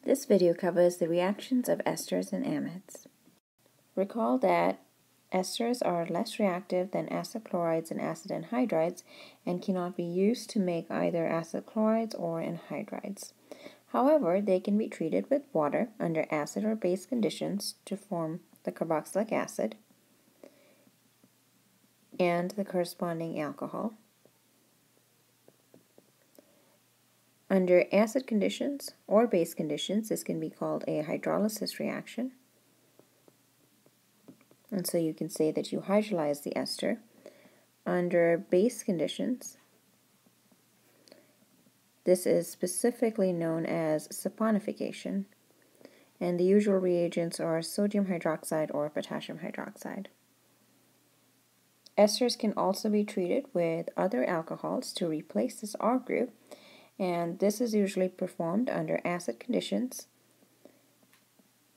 This video covers the reactions of esters and amides. Recall that esters are less reactive than acid chlorides and acid anhydrides and cannot be used to make either acid chlorides or anhydrides. However, they can be treated with water under acid or base conditions to form the carboxylic acid and the corresponding alcohol. Under acid conditions or base conditions, this can be called a hydrolysis reaction. And so you can say that you hydrolyze the ester. Under base conditions, this is specifically known as saponification. And the usual reagents are sodium hydroxide or potassium hydroxide. Esters can also be treated with other alcohols to replace this R group, and this is usually performed under acid conditions,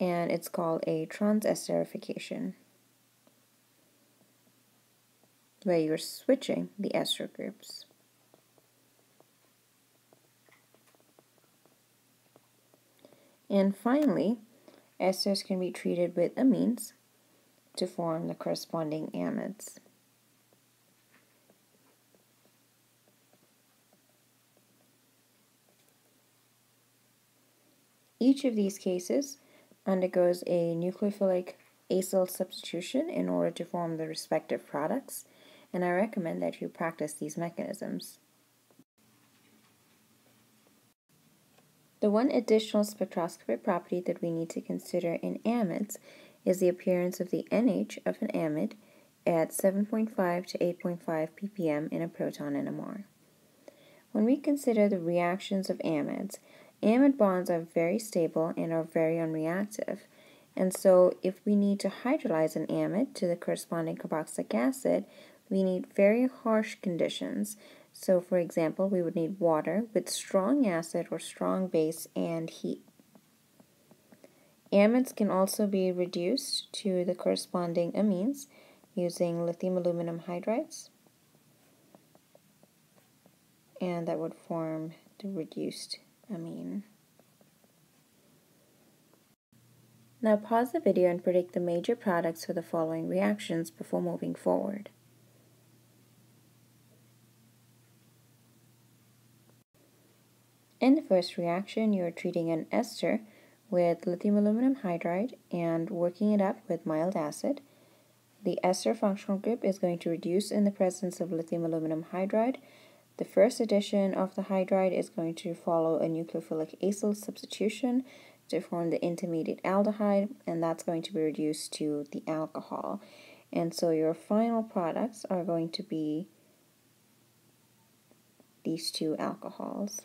and it's called a transesterification, where you're switching the ester groups. And finally, esters can be treated with amines to form the corresponding amides. Each of these cases undergoes a nucleophilic acyl substitution in order to form the respective products, and I recommend that you practice these mechanisms. The one additional spectroscopic property that we need to consider in amides is the appearance of the NH of an amide at 7.5 to 8.5 ppm in a proton NMR. When we consider the reactions of amides, amide bonds are very stable and are very unreactive, and so if we need to hydrolyze an amide to the corresponding carboxylic acid, we need very harsh conditions. So for example, we would need water with strong acid or strong base and heat. Amides can also be reduced to the corresponding amines using lithium aluminum hydrides, and that would form the reduced amine. Now pause the video and predict the major products for the following reactions before moving forward. In the first reaction, you are treating an ester with lithium aluminum hydride and working it up with mild acid. The ester functional group is going to reduce in the presence of lithium aluminum hydride. The first addition of the hydride is going to follow a nucleophilic acyl substitution to form the intermediate aldehyde, and that's going to be reduced to the alcohol. And so your final products are going to be these two alcohols.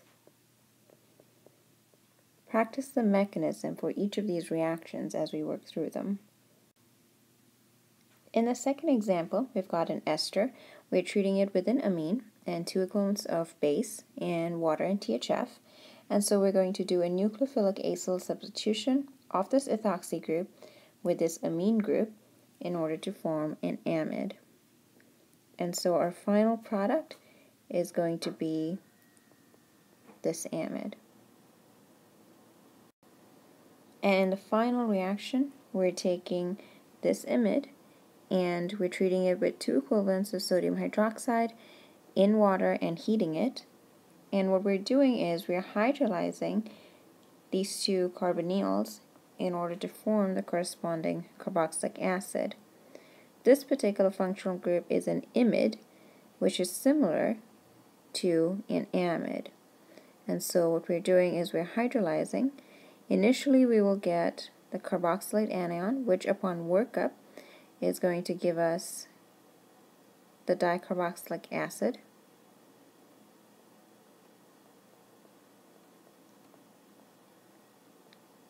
Practice the mechanism for each of these reactions as we work through them. In the second example, we've got an ester. We're treating it with an amine and 2 equivalents of base and water and THF. And so we're going to do a nucleophilic acyl substitution of this ethoxy group with this amine group in order to form an amide. And so our final product is going to be this amide. And in the final reaction, we're taking this amide and we're treating it with 2 equivalents of sodium hydroxide in water and heating it. And what we're doing is we're hydrolyzing these 2 carbonyls in order to form the corresponding carboxylic acid. This particular functional group is an imide, which is similar to an amide. And so what we're doing is we're hydrolyzing. Initially, we will get the carboxylate anion, which upon workup is going to give us the dicarboxylic acid.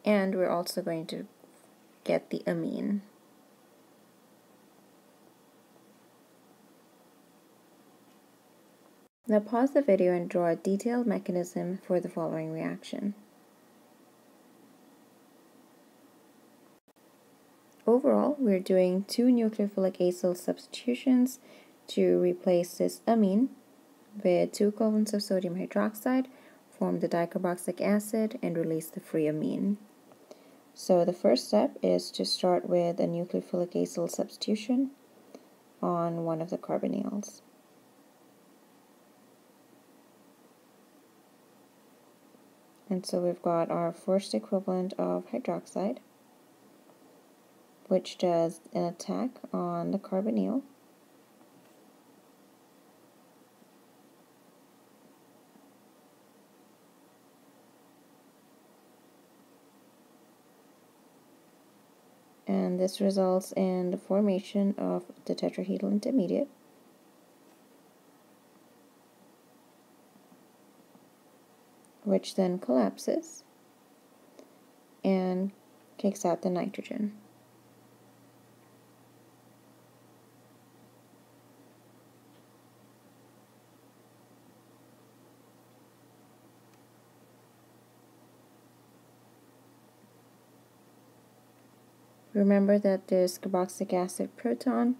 And we're also going to get the amine. Now pause the video and draw a detailed mechanism for the following reaction. Overall, we're doing 2 nucleophilic acyl substitutions to replace this amine with 2 equivalents of sodium hydroxide form the dicarboxylic acid and release the free amine. So the first step is to start with a nucleophilic acyl substitution on one of the carbonyls. And so we've got our first equivalent of hydroxide, which does an attack on the carbonyl. And this results in the formation of the tetrahedral intermediate, which then collapses and kicks out the nitrogen. Remember that this carboxylic acid proton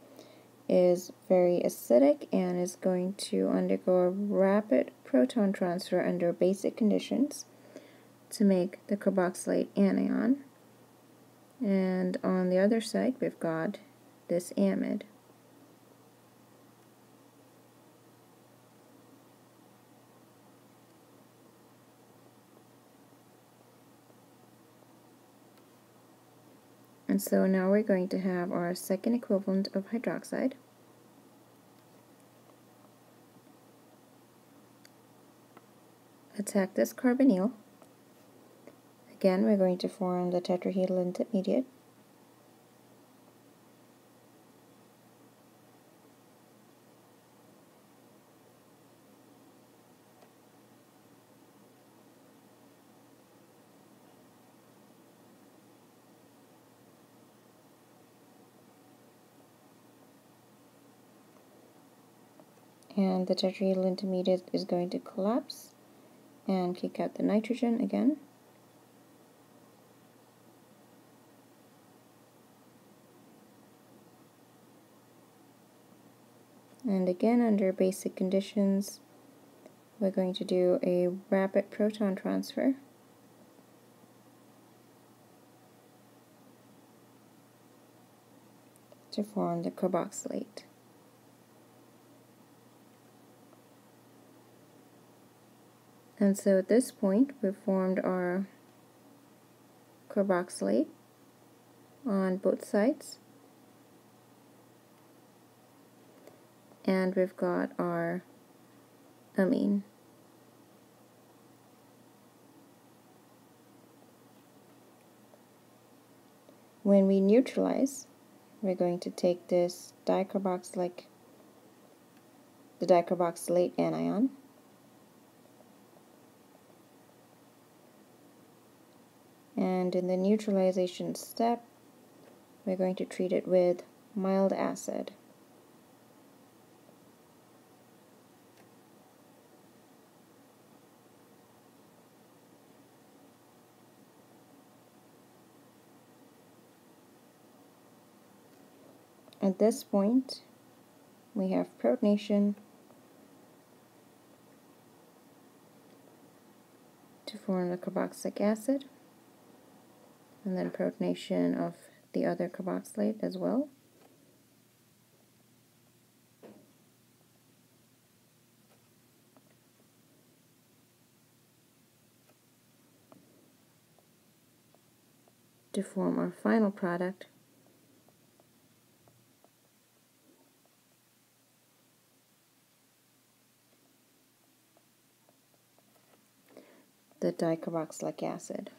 is very acidic and is going to undergo a rapid proton transfer under basic conditions to make the carboxylate anion. And on the other side, we've got this amide. And so now we're going to have our second equivalent of hydroxide. Attack this carbonyl. Again, we're going to form the tetrahedral intermediate. And the tetrahedral intermediate is going to collapse and kick out the nitrogen again. And again, under basic conditions, we're going to do a rapid proton transfer. To form the carboxylate. And so at this point, we've formed our carboxylate on both sides. And we've got our amine. When we neutralize, we're going to take this the dicarboxylate anion, and in the neutralization step, we're going to treat it with mild acid. At this point, we have protonation to form the carboxylic acid, and then protonation of the other carboxylate as well. To form our final product, the dicarboxylic acid.